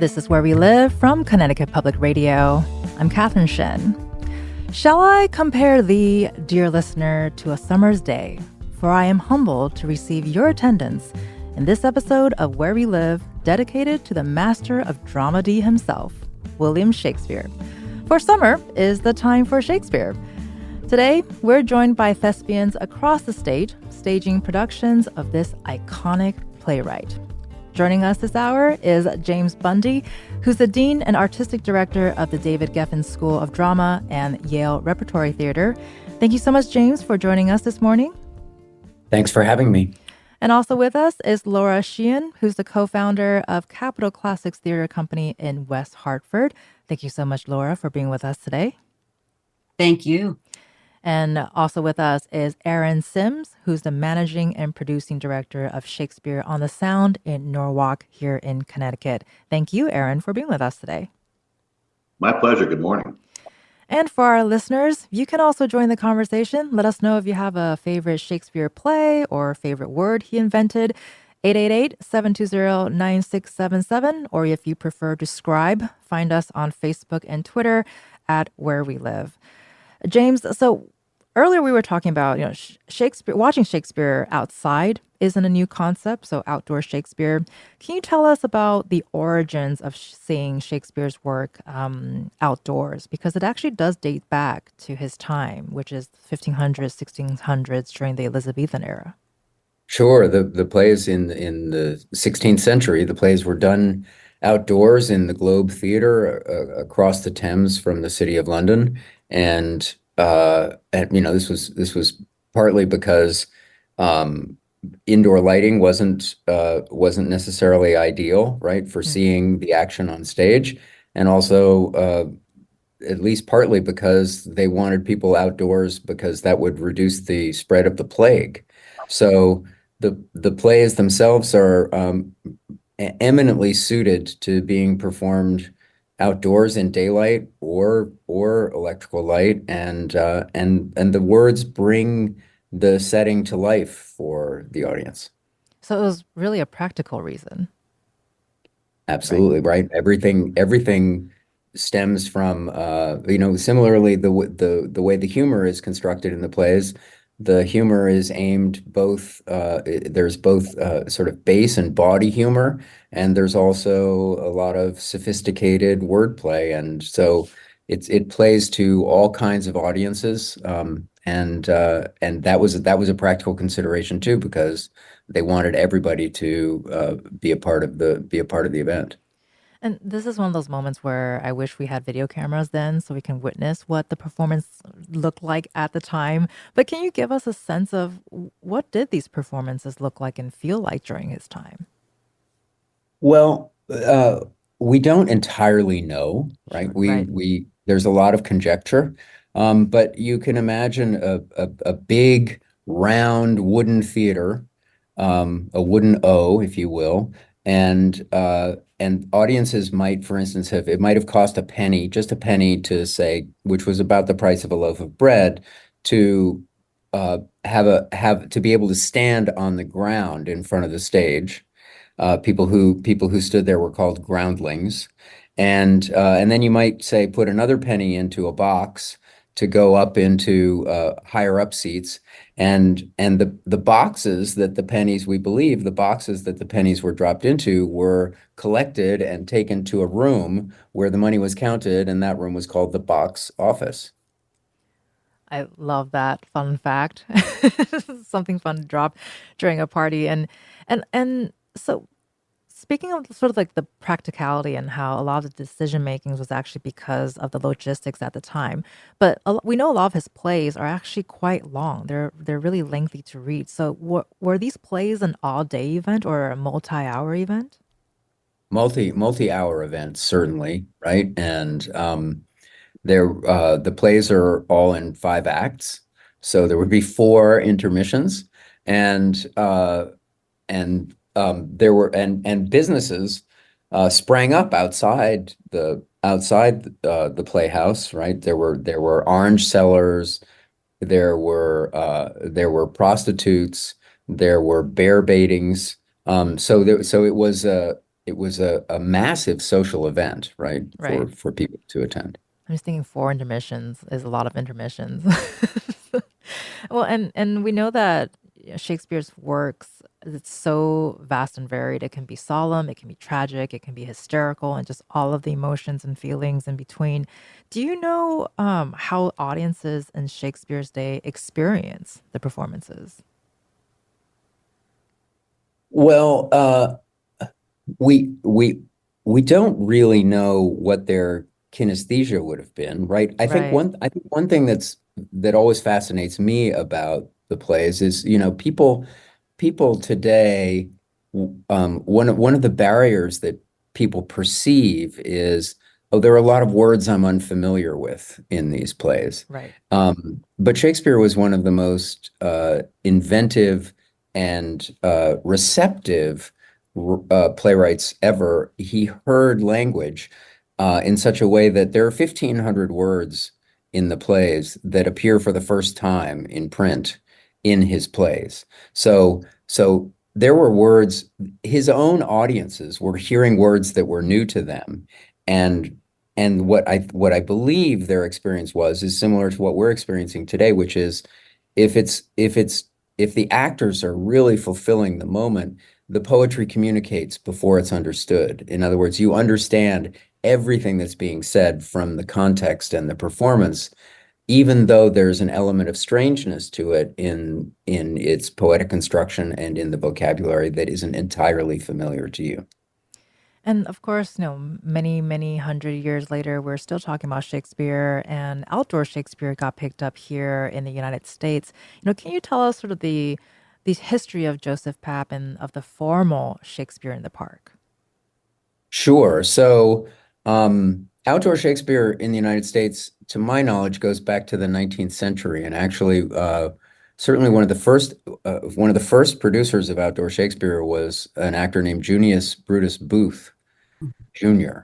This is Where We Live from Connecticut Public Radio. I'm Catherine Shin. Shall I compare thee, dear listener, to a summer's day? For I am humbled to receive your attendance in this episode of Where We Live, dedicated to the master of dramedy himself, William Shakespeare. For summer is the time for Shakespeare. Today, we're joined by thespians across the state, staging productions of this iconic playwright. Joining us this hour is James Bundy, who's the Dean and Artistic Director of the David Geffen School of Drama and Yale Repertory Theater. Thank you so much, James, for joining us this morning. Thanks for having me. And also with us is Laura Sheehan, who's the co-founder of Capitol Classics Theater Company in West Hartford. Thank you so much, Laura, for being with us today. Thank you. And also with us is Aaron Sims, who's the managing and producing director of Shakespeare on the Sound in Norwalk here in Connecticut. Thank you, Aaron, for being with us today. My pleasure. Good morning. And for our listeners, you can also join the conversation. Let us know if you have a favorite Shakespeare play or favorite word he invented. 888-720-9677. Or if you prefer to scribe, find us on Facebook and Twitter at Where We Live. James, so earlier we were talking about, Shakespeare, watching Shakespeare outside isn't a new concept, so outdoor Shakespeare. Can you tell us about the origins of seeing Shakespeare's work outdoors? Because it actually does date back to his time, which is 1500s, 1600s during the Elizabethan era. Sure. The plays in the 16th century, the plays were done outdoors in the Globe Theatre across the Thames from the City of London. And this was partly because indoor lighting wasn't necessarily ideal, right, for seeing the action on stage, and also at least partly because they wanted people outdoors because that would reduce the spread of the plague. So the plays themselves are eminently suited to being performed outdoors in daylight or electrical light, and the words bring the setting to life for the audience. So it was really a practical reason. Absolutely, right. Everything stems from similarly the way the humor is constructed in the plays. The humor is aimed both, there's both sort of base and body humor, and there's also a lot of sophisticated wordplay. And so it plays to all kinds of audiences. And that was a practical consideration too, because they wanted everybody to be a part of the event. And this is one of those moments where I wish we had video cameras then so we can witness what the performance looked like at the time. But can you give us a sense of what did these performances look like and feel like during his time? Well, we don't entirely know, right? We there's a lot of conjecture, but you can imagine a big round wooden theater, a wooden O, if you will, and audiences might, for instance, it might have cost just a penny to say, which was about the price of a loaf of bread, to to be able to stand on the ground in front of the stage. People who stood there were called groundlings, and then you might say put another penny into a box to go up into higher up seats, and the boxes that the pennies were dropped into were collected and taken to a room where the money was counted, and that room was called the box office. I love that fun fact. Something fun to drop during a party. And so speaking of sort of like the practicality and how a lot of the decision making was actually because of the logistics at the time, but we know a lot of his plays are actually quite long. They're really lengthy to read. So were these plays an all-day event or a multi-hour event? Multi-hour events, certainly, right? And the plays are all in 5 acts, so there would be 4 intermissions, and there were businesses sprang up outside the playhouse, right? There were orange sellers, there were prostitutes, there were bear baitings. So it was a massive social event, right? Right. For people to attend. I'm just thinking 4 intermissions is a lot of intermissions. Well, and we know that Shakespeare's works, it's so vast and varied. It can be solemn, it can be tragic, it can be hysterical, and just all of the emotions and feelings in between. Do you know how audiences in Shakespeare's day experience the performances? Well, we don't really know what their kinesthesia would have been, right? Right. I think one thing that always fascinates me about the plays is, you know, people today, one of the barriers that people perceive is, oh, there are a lot of words I'm unfamiliar with in these plays. Right. But Shakespeare was one of the most inventive and receptive playwrights ever. He heard language in such a way that there are 1,500 words in the plays that appear for the first time in print in his plays. So there were words, his own audiences were hearing words that were new to them. And what I believe their experience was is similar to what we're experiencing today, which is if the actors are really fulfilling the moment, the poetry communicates before it's understood. In other words, you understand everything that's being said from the context and the performance, even though there's an element of strangeness to it in its poetic construction and in the vocabulary that isn't entirely familiar to you. And of course, many, many hundred years later, we're still talking about Shakespeare, and outdoor Shakespeare got picked up here in the United States. Can you tell us sort of the history of Joseph Papp and of the formal Shakespeare in the park? Sure. So, outdoor Shakespeare in the United States, to my knowledge, goes back to the 19th century, and actually, certainly one of the first producers of outdoor Shakespeare was an actor named Junius Brutus Booth Jr.,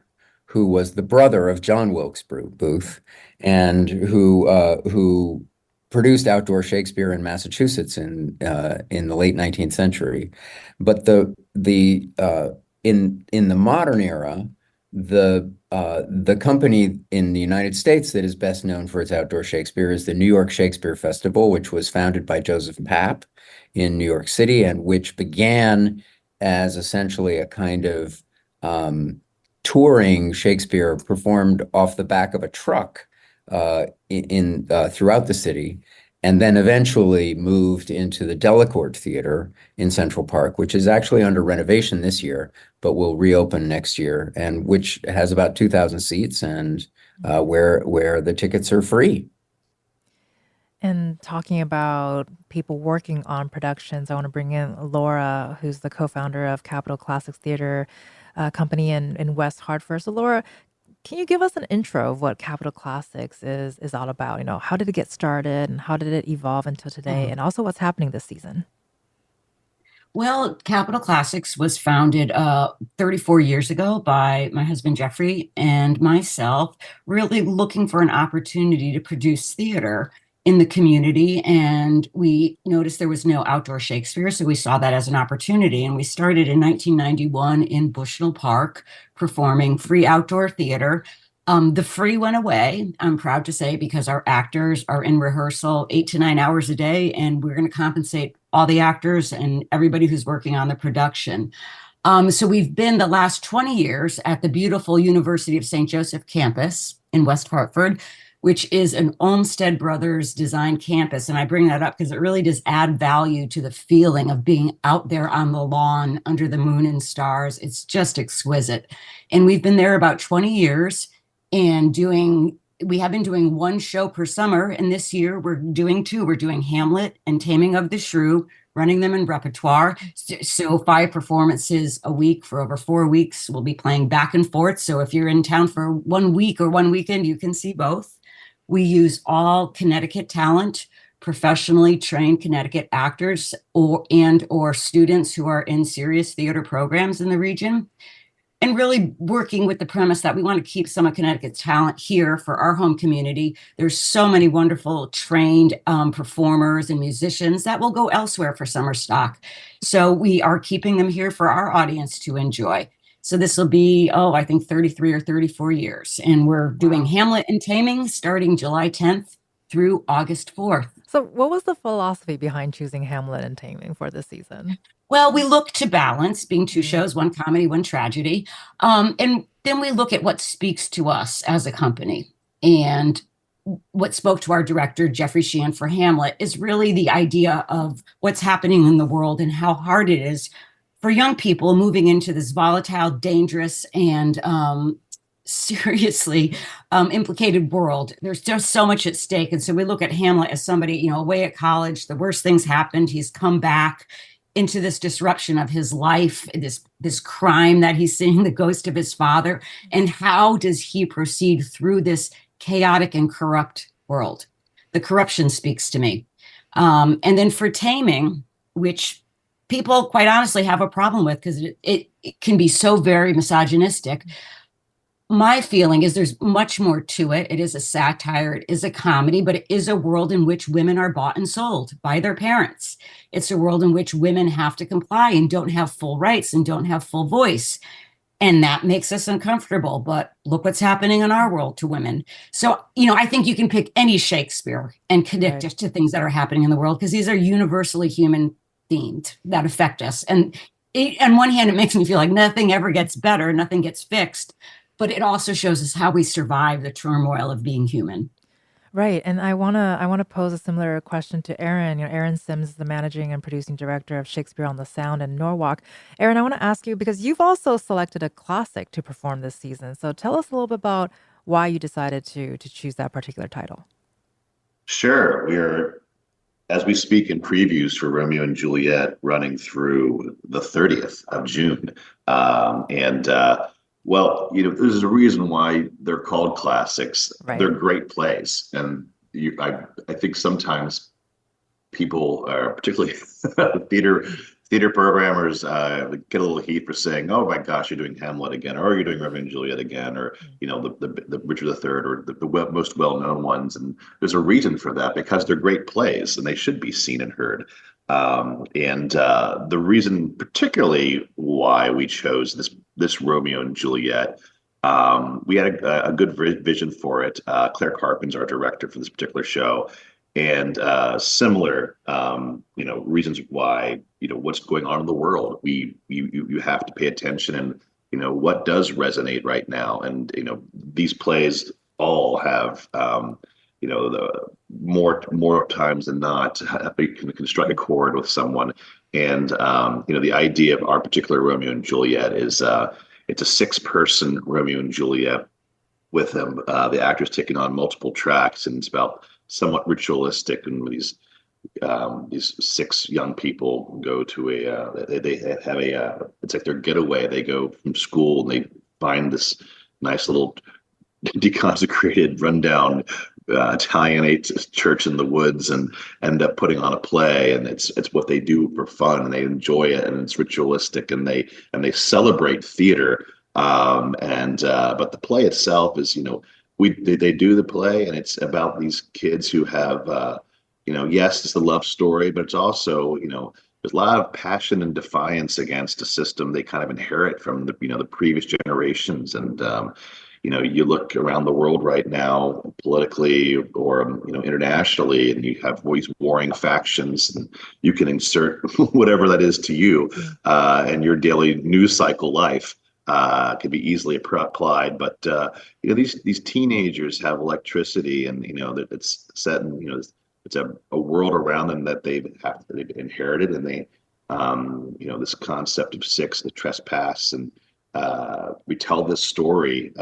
who was the brother of John Wilkes Booth, and who produced outdoor Shakespeare in Massachusetts in the late 19th century. But in the modern era, the company in the United States that is best known for its outdoor Shakespeare is the New York Shakespeare Festival, which was founded by Joseph Papp in New York City, and which began as essentially a kind of touring Shakespeare performed off the back of a truck throughout the city, and then eventually moved into the Delacorte Theater in Central Park, which is actually under renovation this year, but will reopen next year, and which has about 2,000 seats, and where the tickets are free. And talking about people working on productions, I want to bring in Laura, who's the co-founder of Capitol Classics Theater Company in West Hartford. So Laura, can you give us an intro of what Capitol Classics is all about? How did it get started and how did it evolve until today? And also what's happening this season? Well, Capitol Classics was founded 34 years ago by my husband Jeffrey and myself, really looking for an opportunity to produce theater in the community. And we noticed there was no outdoor Shakespeare, so we saw that as an opportunity. And we started in 1991 in Bushnell Park, performing free outdoor theater. The free went away, I'm proud to say, because our actors are in rehearsal 8 to 9 hours a day, and we're going to compensate all the actors and everybody who's working on the production. So we've been the last 20 years at the beautiful University of St. Joseph campus in West Hartford, which is an Olmsted Brothers design campus. And I bring that up because it really does add value to the feeling of being out there on the lawn under the moon and stars. It's just exquisite. And we've been there about 20 years and we have been doing one show per summer. And this year we're doing two. We're doing Hamlet and Taming of the Shrew, running them in repertoire. So 5 performances a week for over 4 weeks. We'll be playing back and forth. So if you're in town for 1 week or 1 weekend, you can see both. We use all Connecticut talent, professionally trained Connecticut actors or students who are in serious theater programs in the region, and really working with the premise that we want to keep some of Connecticut's talent here for our home community. There's so many wonderful trained performers and musicians that will go elsewhere for summer stock. So we are keeping them here for our audience to enjoy. So this will be, I think 33 or 34 years. And we're doing Hamlet and Taming starting July 10th through August 4th. So what was the philosophy behind choosing Hamlet and Taming for this season? Well, we look to balance being two shows, one comedy, one tragedy. And then we look at what speaks to us as a company. And what spoke to our director, Jeffrey Sheehan, for Hamlet is really the idea of what's happening in the world and how hard it is for young people moving into this volatile, dangerous, and seriously implicated world. There's just so much at stake. And so we look at Hamlet as somebody, away at college, the worst things happened. He's come back into this disruption of his life, this crime that he's seeing, the ghost of his father. And how does he proceed through this chaotic and corrupt world? The corruption speaks to me. And then for Taming, which people quite honestly have a problem with because it can be so very misogynistic. My feeling is there's much more to it. It is a satire, it is a comedy, but it is a world in which women are bought and sold by their parents. It's a world in which women have to comply and don't have full rights and don't have full voice. And that makes us uncomfortable. But look what's happening in our world to women. So, I think you can pick any Shakespeare and connect it to things that are happening in the world because these are universally human themed that affect us. And on one hand, it makes me feel like nothing ever gets better, nothing gets fixed. But it also shows us how we survive the turmoil of being human. Right. And I wanna pose a similar question to Aaron. Aaron Sims is the managing and producing director of Shakespeare on the Sound in Norwalk. Aaron, I want to ask you, because you've also selected a classic to perform this season. So tell us a little bit about why you decided to choose that particular title. Sure. We're, as we speak, in previews for Romeo and Juliet running through the 30th of June. Well, there's a reason why they're called classics. Right. They're great plays. And I think sometimes people, particularly theater programmers, get a little heat for saying, "Oh my gosh, you're doing Hamlet again, or you're doing Romeo and Juliet again, or the Richard III, or the most well-known ones." And there's a reason for that because they're great plays and they should be seen and heard. The reason, particularly, why we chose this Romeo and Juliet, we had a good vision for it. Claire Carpin's our director for this particular show, and similar, reasons why, what's going on in the world. You have to pay attention, and what does resonate right now. And these plays all have the more times than not, you can strike a chord with someone. And the idea of our particular Romeo and Juliet is it's a 6-person Romeo and Juliet with them. The actors taking on multiple tracks, and it's about somewhat ritualistic. And these 6 young people go to they have it's like their getaway. They go from school and they find this nice little deconsecrated, rundown Italianate church in the woods and end up putting on a play, and it's what they do for fun, and they enjoy it, and it's ritualistic, and they celebrate theater. But the play itself is, they do the play, and it's about these kids who have yes, it's the love story, but it's also, there's a lot of passion and defiance against a system they kind of inherit from the previous generations. And you look around the world right now, politically or internationally, and you have these warring factions, and you can insert whatever that is to you, and your daily news cycle life can be easily applied. But these teenagers have electricity, and that it's set in it's a world around them that they've inherited, and they this concept of 6, the trespass, and we tell this story.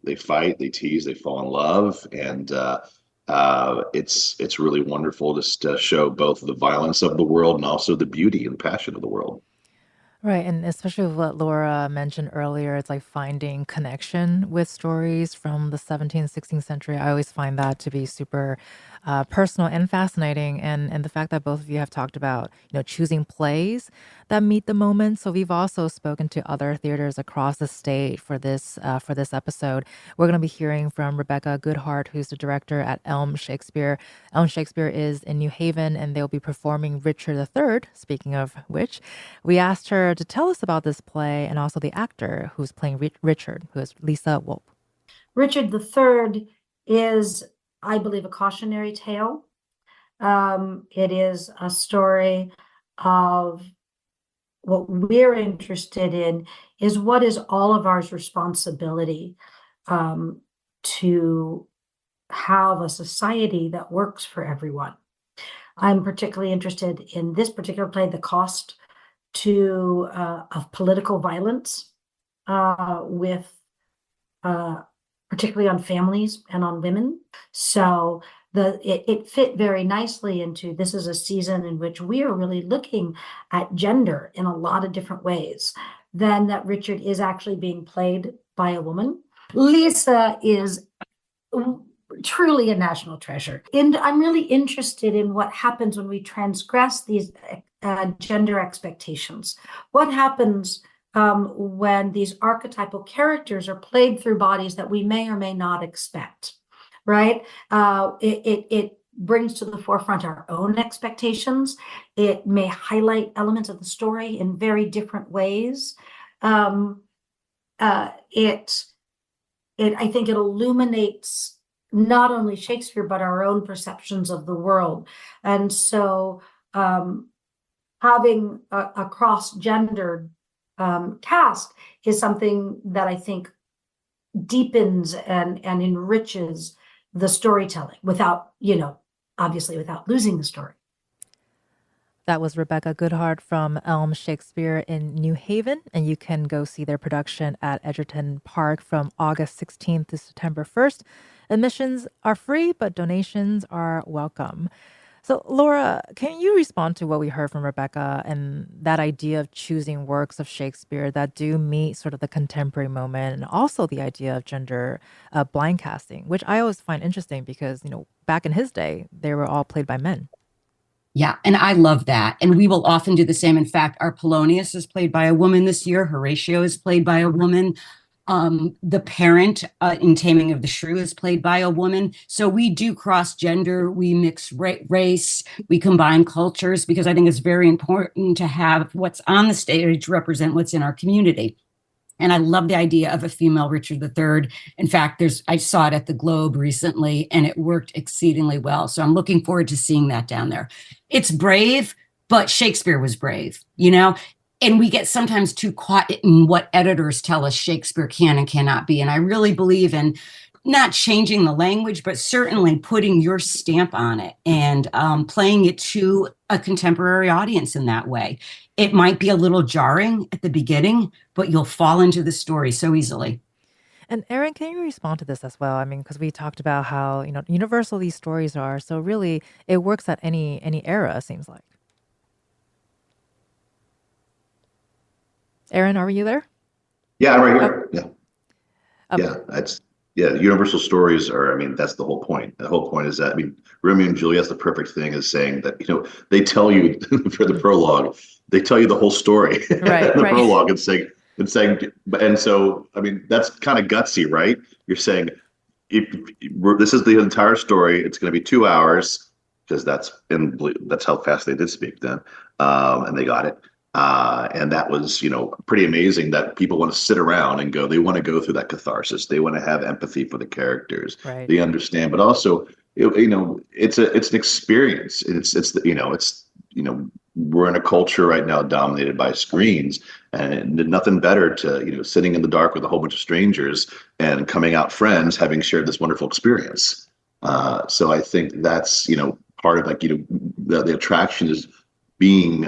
They fight, they tease, they fall in love, and it's really wonderful just to show both the violence of the world and also the beauty and passion of the world. Right. And especially with what Laura mentioned earlier, it's like finding connection with stories from the 17th, 16th century. I always find that to be super personal and fascinating. And the fact that both of you have talked about, choosing plays that meet the moment. So we've also spoken to other theaters across the state for this episode. We're going to be hearing from Rebecca Goodhart, who's the director at Elm Shakespeare. Elm Shakespeare is in New Haven, and they'll be performing Richard III. Speaking of which, we asked her Laura to tell us about this play and also the actor who's playing Richard, who is Lisa Wolpe. Richard III is, I believe, a cautionary tale. It is a story of what we're interested in is what is all of our responsibility to have a society that works for everyone. I'm particularly interested in this particular play, the cost of political violence with particularly on families and on women. So it fit very nicely into, this is a season in which we are really looking at gender in a lot of different ways. Then that Richard is actually being played by a woman. Lisa is truly a national treasure. And I'm really interested in what happens when we transgress these gender expectations. What happens when these archetypal characters are played through bodies that we may or may not expect, right? It brings to the forefront our own expectations. It may highlight elements of the story in very different ways. I think it illuminates not only Shakespeare, but our own perceptions of the world. And so having a cross-gendered cast is something that I think deepens and enriches the storytelling without, obviously without losing the story. That was Rebecca Goodhart from Elm Shakespeare in New Haven, and you can go see their production at Edgerton Park from August 16th to September 1st. Admissions are free, but donations are welcome. So, Laura, can you respond to what we heard from Rebecca and that idea of choosing works of Shakespeare that do meet sort of the contemporary moment, and also the idea of gender blind casting, which I always find interesting because, back in his day, they were all played by men. Yeah, and I love that. And we will often do the same. In fact, our Polonius is played by a woman this year. Horatio is played by a woman. The parent in Taming of the Shrew is played by a woman. So we do cross-gender, we mix race, we combine cultures, because I think it's very important to have what's on the stage represent what's in our community. And I love the idea of a female Richard III. In fact, I saw it at the Globe recently, and it worked exceedingly well. So I'm looking forward to seeing that down there. It's brave, but Shakespeare was brave, And we get sometimes too caught in what editors tell us Shakespeare can and cannot be. And I really believe in not changing the language, but certainly putting your stamp on it and playing it to a contemporary audience in that way. It might be a little jarring at the beginning, but you'll fall into the story so easily. And Erin, can you respond to this as well? I mean, because we talked about how, universal these stories are. So really, it works at any era, it seems like. Erin, are you there? Yeah, I'm right here. Yeah. Universal stories are, that's the whole point. The whole point is that, Romeo and Juliet's the perfect thing is saying that, they tell you for the prologue, they tell you the whole story. Right, the prologue and so, that's kind of gutsy, right? You're saying, this is the entire story. It's going to be 2 hours, because that's how fast they did speak then. And they got it. And that was, pretty amazing that people want to sit around and they want to go through that catharsis. They want to have empathy for the characters. Right. They understand, but also, it's an experience. We're in a culture right now dominated by screens, and nothing better to, sitting in the dark with a whole bunch of strangers and coming out friends, having shared this wonderful experience. So I think that's, part of the attraction is being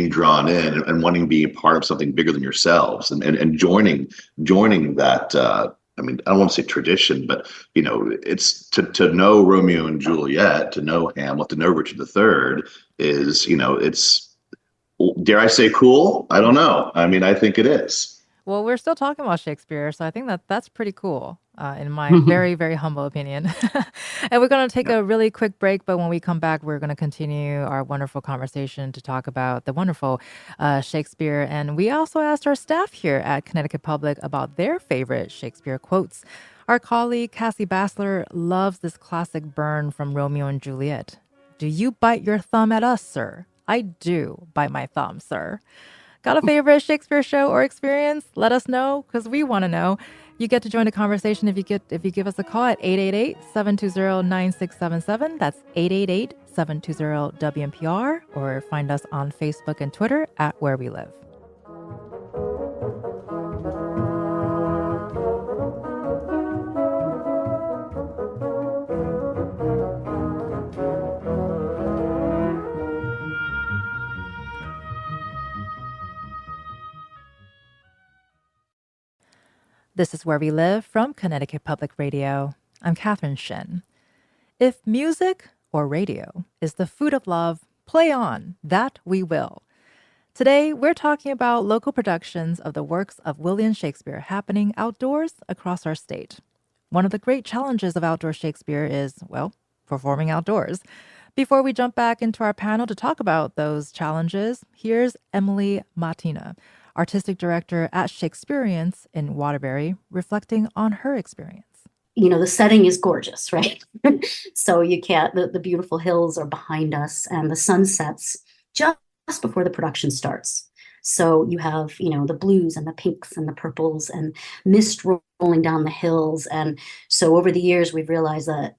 drawn in and wanting to be a part of something bigger than yourselves and joining that. I don't want to say tradition, but it's to know Romeo and Juliet, to know Hamlet, to know Richard III is, it's, dare I say, cool? I don't know. I think it is. Well, we're still talking about Shakespeare, so I think that's pretty cool, in my very, very humble opinion. And we're going to take a really quick break, but when we come back, we're going to continue our wonderful conversation to talk about the wonderful Shakespeare. And we also asked our staff here at Connecticut Public about their favorite Shakespeare quotes. Our colleague, Cassie Bassler, loves this classic burn from Romeo and Juliet. "Do you bite your thumb at us, sir? I do bite my thumb, sir." Got a favorite Shakespeare show or experience? Let us know, because we want to know. You get to join the conversation if you give us a call at 888-720-9677. That's 888-720-WNPR, or find us on Facebook and Twitter at Where We Live. This is Where We Live from Connecticut Public Radio. I'm Catherine Shin. If music or radio is the food of love, play on, that we will. Today, we're talking about local productions of the works of William Shakespeare happening outdoors across our state. One of the great challenges of outdoor Shakespeare is, well, performing outdoors. Before we jump back into our panel to talk about those challenges, here's Emily Martina, Artistic Director at Shakespeareans in Waterbury, reflecting on her experience. The setting is gorgeous, right? So you can't, the beautiful hills are behind us and the sun sets just before the production starts. So you have, the blues and the pinks and the purples and mist rolling down the hills. And so over the years, we've realized that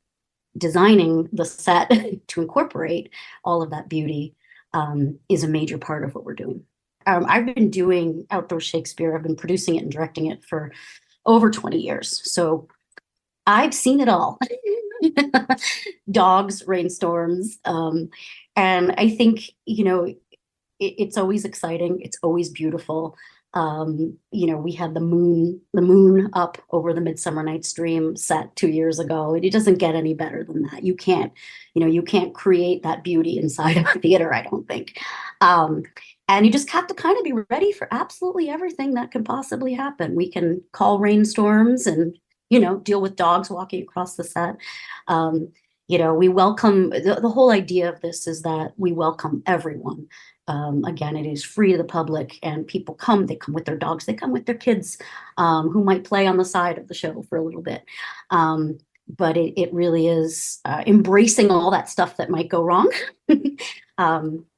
designing the set to incorporate all of that beauty is a major part of what we're doing. I've been doing outdoor Shakespeare. I've been producing it and directing it for over 20 years. So I've seen it all. Dogs, rainstorms. And I think, it's always exciting. It's always beautiful. We had the moon up over the Midsummer Night's Dream set 2 years ago. It doesn't get any better than that. You can't create that beauty inside of a theater, I don't think. And you just have to kind of be ready for absolutely everything that can possibly happen. We can call rainstorms and, deal with dogs walking across the set. We welcome, the whole idea of this is that we welcome everyone. Again, it is free to the public, and people they come with their dogs, they come with their kids, who might play on the side of the show for a little bit. But it really is embracing all that stuff that might go wrong.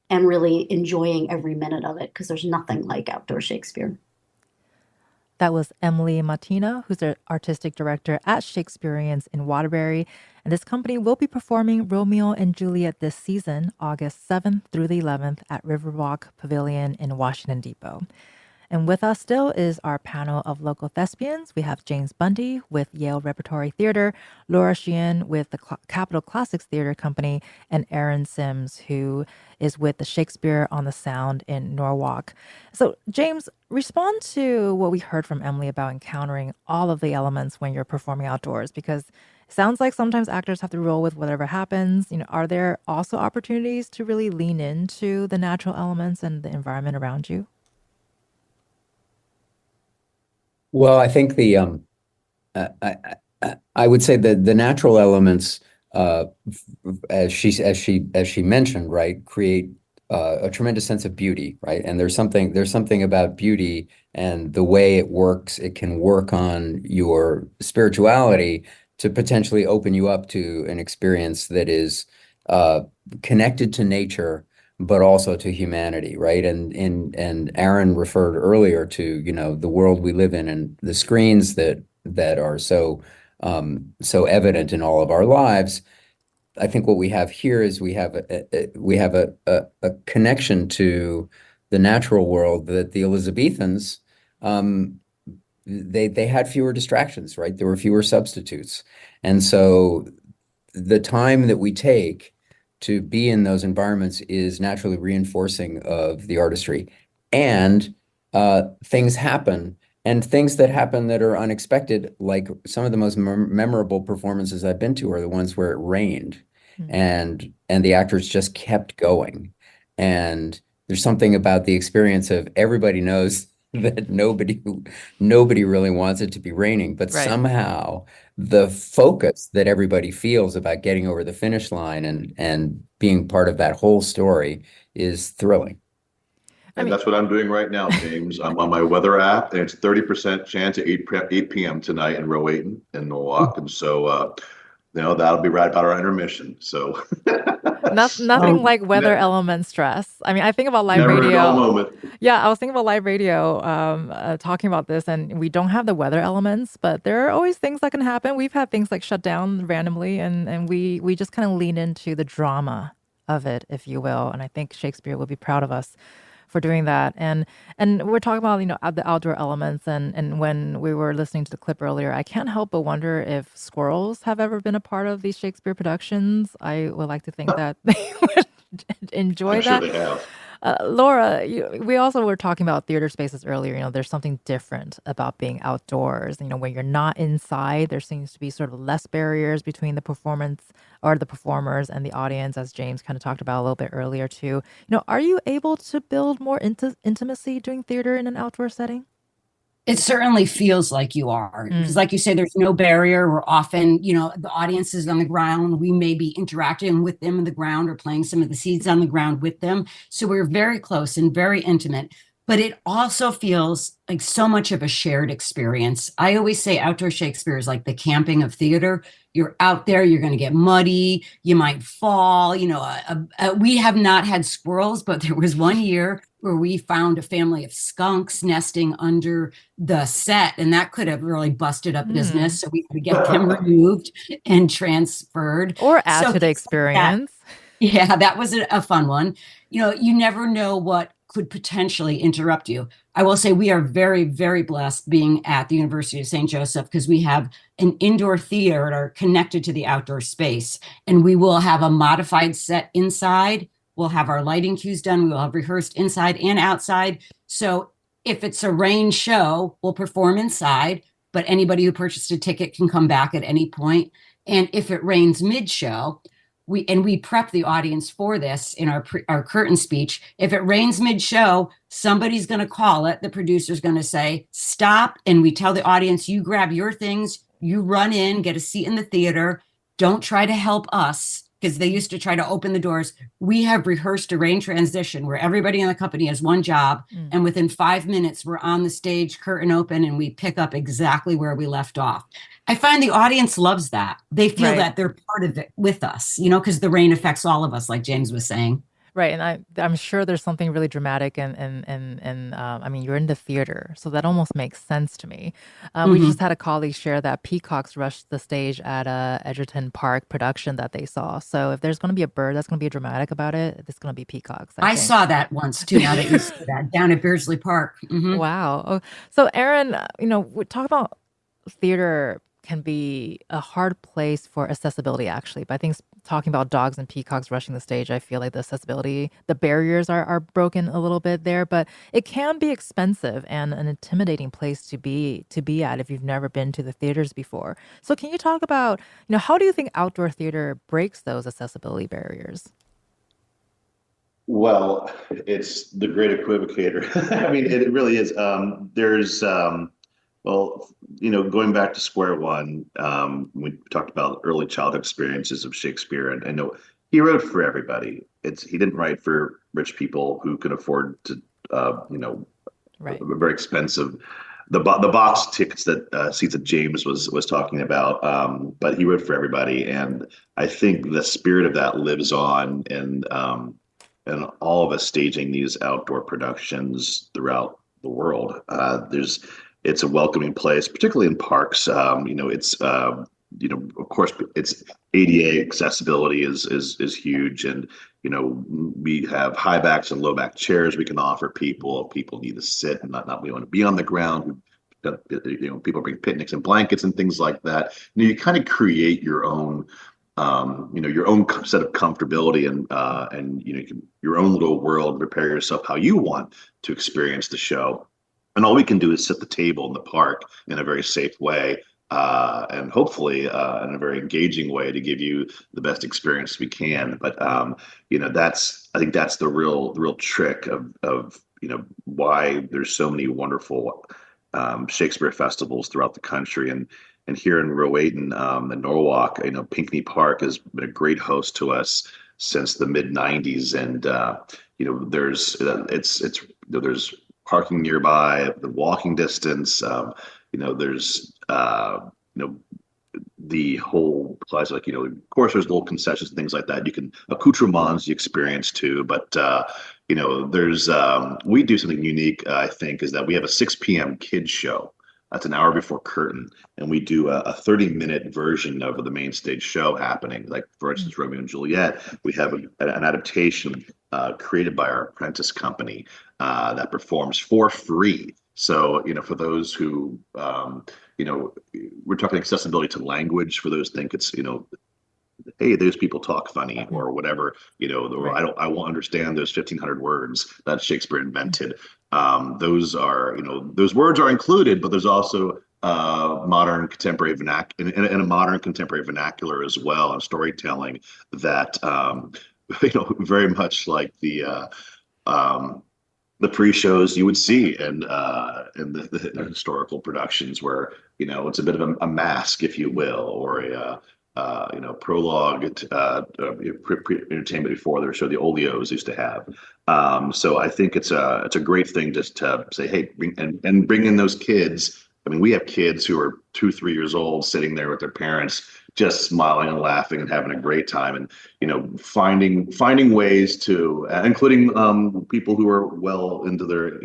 And really enjoying every minute of it, because there's nothing like outdoor Shakespeare. That was Emily Martina, who's the artistic director at Shakespeareans in Waterbury. And this company will be performing Romeo and Juliet this season, August 7th through the 11th at Riverwalk Pavilion in Washington Depot. And with us still is our panel of local thespians. We have James Bundy with Yale Repertory Theater, Laura Sheehan with the Capitol Classics Theater Company, and Aaron Sims, who is with the Shakespeare on the Sound in Norwalk. So, James, respond to what we heard from Emily about encountering all of the elements when you're performing outdoors, because it sounds like sometimes actors have to roll with whatever happens. Are there also opportunities to really lean into the natural elements and the environment around you? Well, I think I would say that the natural elements, as she mentioned, right, create a tremendous sense of beauty, right? And there's something about beauty and the way it works. It can work on your spirituality to potentially open you up to an experience that is connected to nature, but also to humanity, right? And Aaron referred earlier to, the world we live in and the screens that are so evident in all of our lives. I think what we have here is we have a connection to the natural world that the Elizabethans, they had fewer distractions, right? There were fewer substitutes. And so the time that we take to be in those environments is naturally reinforcing of the artistry. And things happen, and things that happen that are unexpected, like some of the most memorable performances I've been to are the ones where it rained, and the actors just kept going. And there's something about the experience of everybody knows that nobody really wants it to be raining, but right. Somehow the focus that everybody feels about getting over the finish line and being part of that whole story is thrilling. And that's what I'm doing right now, James. I'm on my weather app, and it's 30% chance at 8 p.m. tonight in Rowayton in Norwalk. And so, that'll be right about our intermission. So Nothing like weather element stress. I mean, I think about live Never radio. A dull moment. Yeah, I was thinking about live radio, talking about this, and we don't have the weather elements, but there are always things that can happen. We've had things like shut down randomly, and we just kind of lean into the drama of it, if you will. And I think Shakespeare will be proud of us for doing that. And we're talking about, the outdoor elements, and when we were listening to the clip earlier, I can't help but wonder if squirrels have ever been a part of these Shakespeare productions. I would like to think that they would enjoy I'm that. sure they have. Laura, we also were talking about theater spaces earlier. There's something different about being outdoors. When you're not inside, there seems to be sort of less barriers between the performance or the performers and the audience, as James kind of talked about a little bit earlier too. Are you able to build more intimacy doing theater in an outdoor setting? It certainly feels like you are, because like you say, there's no barrier. We're often, the audience is on the ground. We may be interacting with them on the ground or playing some of the seeds on the ground with them. So we're very close and very intimate, but it also feels like so much of a shared experience. I always say outdoor Shakespeare is like the camping of theater. You're out there, you're going to get muddy, you might fall. We have not had squirrels, but there was one year where we found a family of skunks nesting under the set, and that could have really busted up business. So we had to get them removed and transferred. Or add to the experience. That was a fun one. You never know what could potentially interrupt you. I will say we are very, very blessed being at the University of St. Joseph, because we have an indoor theater connected to the outdoor space, and we will have a modified set inside. We'll have our lighting cues done. We will have rehearsed inside and outside. So if it's a rain show, we'll perform inside, but anybody who purchased a ticket can come back at any point. And if it rains mid-show, we prep the audience for this in our curtain speech. If it rains mid-show, somebody's going to call it. The producer's going to say, stop. And we tell the audience, you grab your things, you run in, get a seat in the theater. Don't try to help us, because they used to try to open the doors. We have rehearsed a rain transition where everybody in the company has one job. And within 5 minutes, we're on the stage, curtain open, and we pick up exactly where we left off. I find the audience loves that. They feel that they're part of it with us, because the rain affects all of us, like James was saying. Right, and I'm sure there's something really dramatic, and I mean, you're in the theater, so that almost makes sense to me. We just had a colleague share that peacocks rushed the stage at a Edgerton Park production that they saw. So if there's going to be a bird that's going to be dramatic about it, it's going to be peacocks. I think. Saw that once too. Now that you say that, down at Beardsley Park. Wow. Oh, so Aaron, we talk about theater can be a hard place for accessibility, actually. But I think talking about dogs and peacocks rushing the stage, I feel like the accessibility, the barriers are broken a little bit there. But it can be expensive and an intimidating place to be at if you've never been to the theaters before. So can you talk about, how do you think outdoor theater breaks those accessibility barriers? Well, it's the great equivocator. I mean, it really is. Going back to square one, we talked about early childhood experiences of Shakespeare, and I know he wrote for everybody. He didn't write for rich people who could afford to, very expensive, the box tickets that seats that James was talking about. But he wrote for everybody, and I think the spirit of that lives on in all of us staging these outdoor productions throughout the world. It's a welcoming place, particularly in parks. Of course, it's ADA accessibility is huge, and we have high backs and low back chairs we can offer people. People need to sit and not want to be on the ground. People bring picnics and blankets and things like that. You kind of create your own. Your own set of comfortability and your own little world. Prepare yourself how you want to experience the show. And all we can do is set the table in the park in a very safe way, and hopefully in a very engaging way to give you the best experience we can. But I think that's the real trick of why there's so many wonderful Shakespeare festivals throughout the country. And here in Rowayton and Norwalk, Pinkney Park has been a great host to us since the mid '90s, and there's parking nearby, the walking distance. There's the whole place, like, of course there's little concessions and things like that. You can accoutrements you experience too, but there's we do something unique, I think, is that we have a 6 p.m. kids show. That's an hour before curtain, and we do a 30-minute version of the main stage show happening. Like, for instance, Romeo and Juliet, we have an adaptation created by our apprentice company that performs for free. So, for those who, we're talking accessibility to language. For those who think it's, hey, those people talk funny or whatever, right. I won't understand those 1,500 words that Shakespeare invented. Those are, those words are included, but there's also modern contemporary vernacular in a modern contemporary vernacular as well, and storytelling that, very much like the pre-shows you would see in the historical productions, where it's a bit of a mask, if you will, or a prologue entertainment before the show the Olios used to have. So I think it's a great thing just to say, hey, bring in those kids. I mean, we have kids who are 2-3 years old sitting there with their parents, just smiling and laughing and having a great time, and finding ways to, including people who are well into their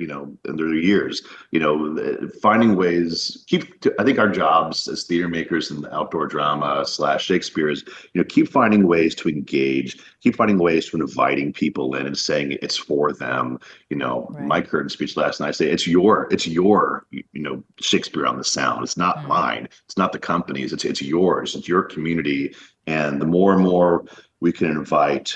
years, finding ways. I think our jobs as theater makers in the outdoor drama / Shakespeare is keep finding ways to engage, keep finding ways to inviting people in and saying it's for them. Right. My curtain speech last night, I say it's your Shakespeare on the sound. It's not mine. It's not the company's. It's yours. It's your community. And the more and more we can invite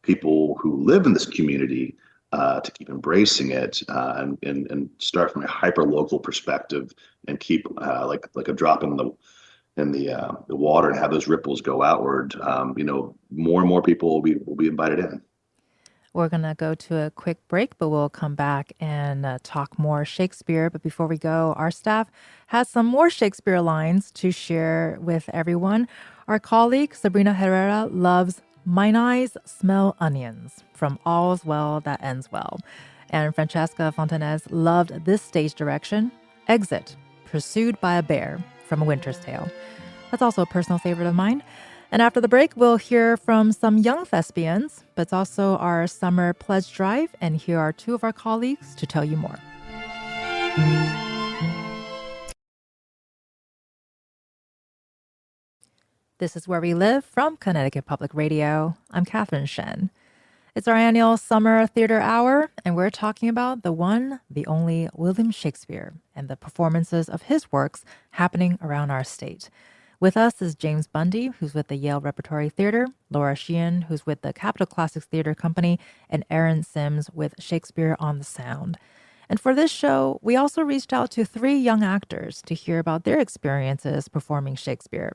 people who live in this community to keep embracing it, and start from a hyper local perspective, and keep like a drop in the water, and have those ripples go outward. More and more people will be invited in. We're going to go to a quick break, but we'll come back and talk more Shakespeare. But before we go, our staff has some more Shakespeare lines to share with everyone. Our colleague, Sabrina Herrera, loves "Mine eyes smell onions" from All's Well That Ends Well. And Francesca Fontanez loved this stage direction, "Exit, pursued by a bear" from A Winter's Tale. That's also a personal favorite of mine. And after the break, we'll hear from some young thespians, but it's also our summer pledge drive. And here are two of our colleagues to tell you more. This is Where We Live from Connecticut Public Radio. I'm Catherine Shen. It's our annual Summer Theater Hour, and we're talking about the one, the only William Shakespeare and the performances of his works happening around our state. With us is James Bundy, who's with the Yale Repertory Theater, Laura Sheehan, who's with the Capitol Classics Theater Company, and Aaron Sims with Shakespeare on the Sound. And for this show, we also reached out to 3 young actors to hear about their experiences performing Shakespeare.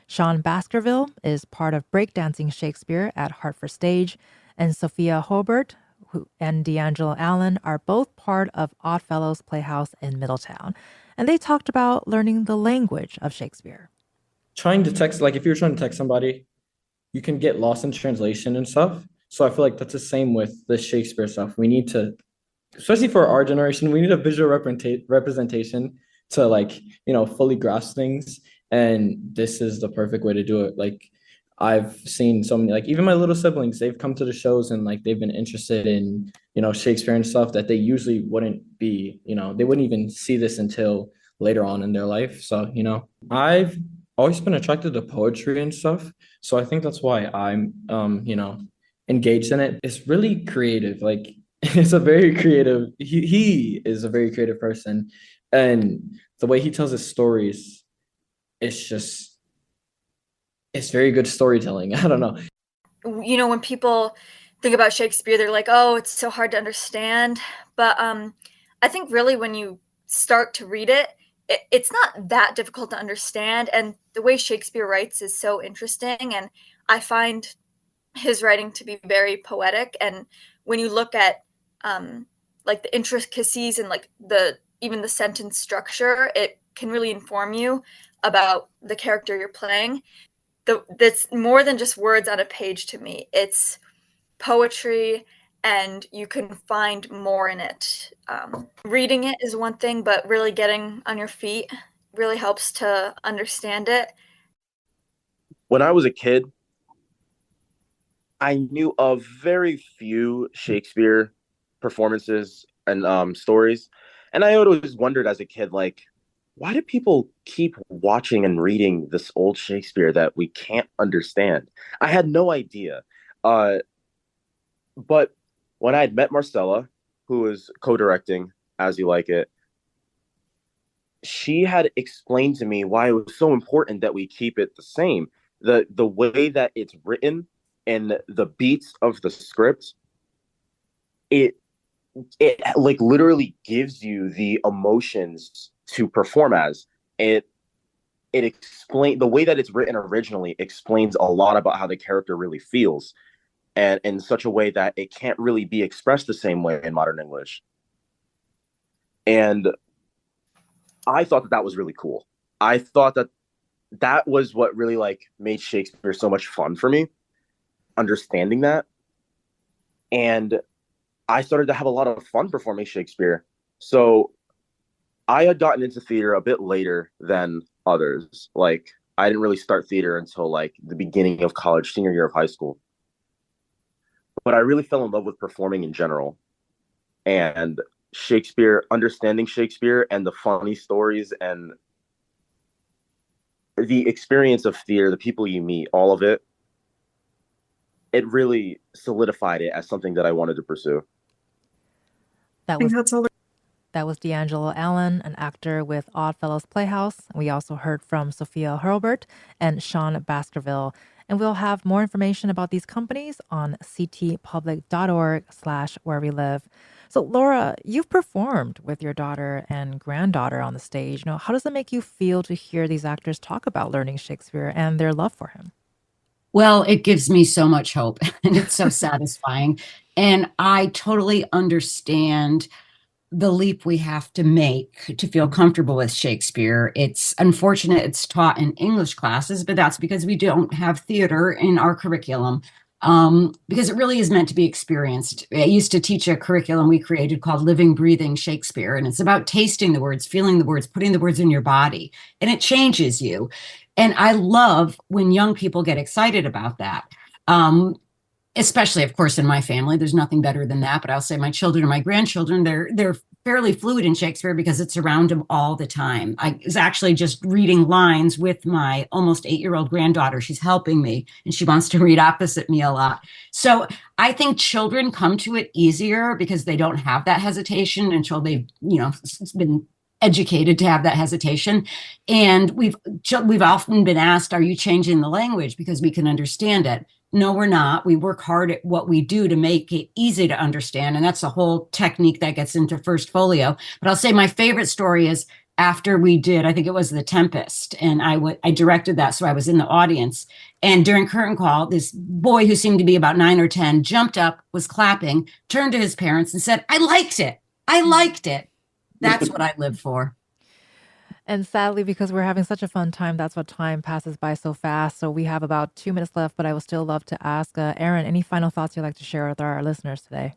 Sean Baskerville is part of Breakdancing Shakespeare at Hartford Stage, and Sophia Hobart and D'Angelo Allen are both part of Oddfellows Playhouse in Middletown. And they talked about learning the language of Shakespeare. Trying to text, like if you're trying to text somebody, you can get lost in translation and stuff. So I feel like that's the same with the Shakespeare stuff. We need to, especially for our generation, we need a visual representation to fully grasp things. And this is the perfect way to do it. Like I've seen so many, like even my little siblings, they've come to the shows and like they've been interested in, Shakespeare and stuff that they usually wouldn't be, they wouldn't even see this until later on in their life. So, I've always been attracted to poetry and stuff. So I think that's why I'm, engaged in it. It's really creative. Like it's a very creative, he is a very creative person. And the way he tells his stories, it's very good storytelling. I don't know. When people think about Shakespeare, they're like, oh, it's so hard to understand. But I think really when you start to read it, it's not that difficult to understand. And the way Shakespeare writes is so interesting. And I find his writing to be very poetic. And when you look at like the intricacies and like even the sentence structure, it can really inform you about the character you're playing. That's more than just words on a page to me. It's poetry, and you can find more in it. Reading it is one thing, but really getting on your feet really helps to understand it. When I was a kid, I knew of very few Shakespeare performances and stories. And I always wondered as a kid, like, why do people keep watching and reading this old Shakespeare that we can't understand? I had no idea. Uh, but when I had met Marcella, who was co-directing As You Like It, she had explained to me why it was so important that we keep it the same. The way that it's written and the beats of the script, it like literally gives you the emotions to perform as. It explain the way that it's written originally explains a lot about how the character really feels, and in such a way that it can't really be expressed the same way in modern English. And I thought that that was really cool. I thought that that was what really like made Shakespeare so much fun for me, understanding that. And I started to have a lot of fun performing Shakespeare. So I had gotten into theater a bit later than others. Like, I didn't really start theater until like the beginning of college, senior year of high school. But I really fell in love with performing in general. And Shakespeare, understanding Shakespeare and the funny stories and the experience of theater, the people you meet, all of it, it really solidified it as something that I wanted to pursue. That was D'Angelo Allen, an actor with Oddfellows Playhouse. We also heard from Sophia Hurlbert and Sean Baskerville. And we'll have more information about these companies on ctpublic.org/wherewelive. So, Laura, you've performed with your daughter and granddaughter on the stage. How does it make you feel to hear these actors talk about learning Shakespeare and their love for him? Well, it gives me so much hope, and it's so satisfying. And I totally understand the leap we have to make to feel comfortable with Shakespeare. It's unfortunate it's taught in English classes, but that's because we don't have theater in our curriculum, because it really is meant to be experienced. I used to teach a curriculum we created called Living, Breathing Shakespeare, and it's about tasting the words, feeling the words, putting the words in your body, and it changes you. And I love when young people get excited about that. Especially, of course, in my family, there's nothing better than that. But I'll say my children and my grandchildren, they're fairly fluid in Shakespeare because it's around them all the time. I was actually just reading lines with my almost 8-year-old granddaughter. She's helping me, and she wants to read opposite me a lot. So I think children come to it easier because they don't have that hesitation until they've, been educated to have that hesitation. And we've often been asked, are you changing the language because we can understand it? No, we're not. We work hard at what we do to make it easy to understand. And that's a whole technique that gets into First Folio. But I'll say my favorite story is after we did, I think it was The Tempest. And I directed that. So I was in the audience. And during curtain call, this boy who seemed to be about 9 or 10 jumped up, was clapping, turned to his parents and said, I liked it. I liked it. That's what I live for. And sadly, because we're having such a fun time, that's what time passes by so fast. So we have about 2 minutes left, but I would still love to ask Aaron, any final thoughts you'd like to share with our listeners today?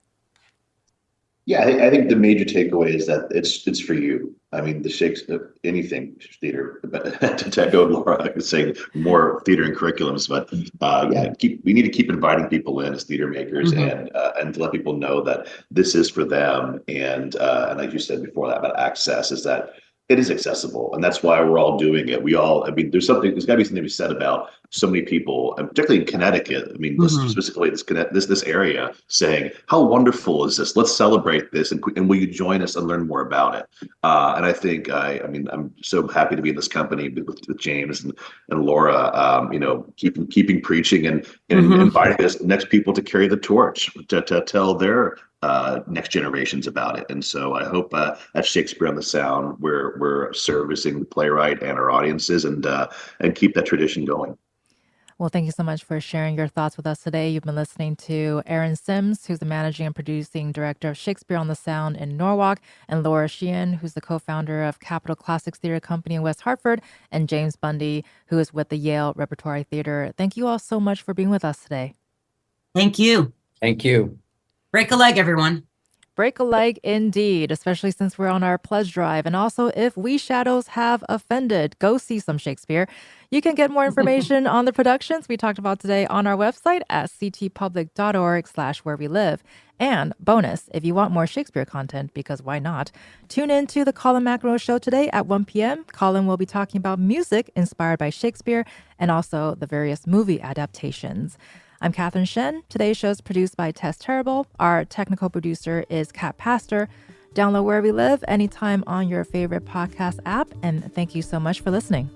Yeah, I think the major takeaway is that it's for you. I mean, the Shakespeare, anything theater, to echo Laura saying more theater and curriculums, but we need to keep inviting people in as theater makers, and to let people know that this is for them. And like you said before that about access, is that it is accessible, and that's why we're all doing it. There's got to be something to be said about so many people, and particularly in Connecticut. I mean, specifically this area, saying how wonderful is this? Let's celebrate this, and will you join us and learn more about it? And I think I'm so happy to be in this company with James and Laura. Keeping preaching and inviting us next people to carry the torch to tell their next generations about it. And so I hope at Shakespeare on the Sound we're servicing the playwright and our audiences and keep that tradition going. Well, thank you so much for sharing your thoughts with us today. You've been listening to Aaron Sims, who's the managing and producing director of Shakespeare on the Sound in Norwalk, and Laura Sheehan, who's the co-founder of Capitol Classics Theater Company in West Hartford, and James Bundy, who is with the Yale Repertory Theater. Thank you all so much for being with us today. Thank you. Thank you. Break a leg, everyone. break a leg indeed, especially since we're on our pledge drive. And also, if we shadows have offended, go see some Shakespeare. You can get more information on the productions we talked about today on our website at ctpublic.org/where we live. And bonus, if you want more Shakespeare content, because why not? Tune in to the Colin McEnroe Show today at 1 p.m. Colin will be talking about music inspired by Shakespeare and also the various movie adaptations. I'm Catherine Shen. Today's show is produced by Tess Terrible. Our technical producer is Kat Pastor. Download Where We Live anytime on your favorite podcast app. And thank you so much for listening.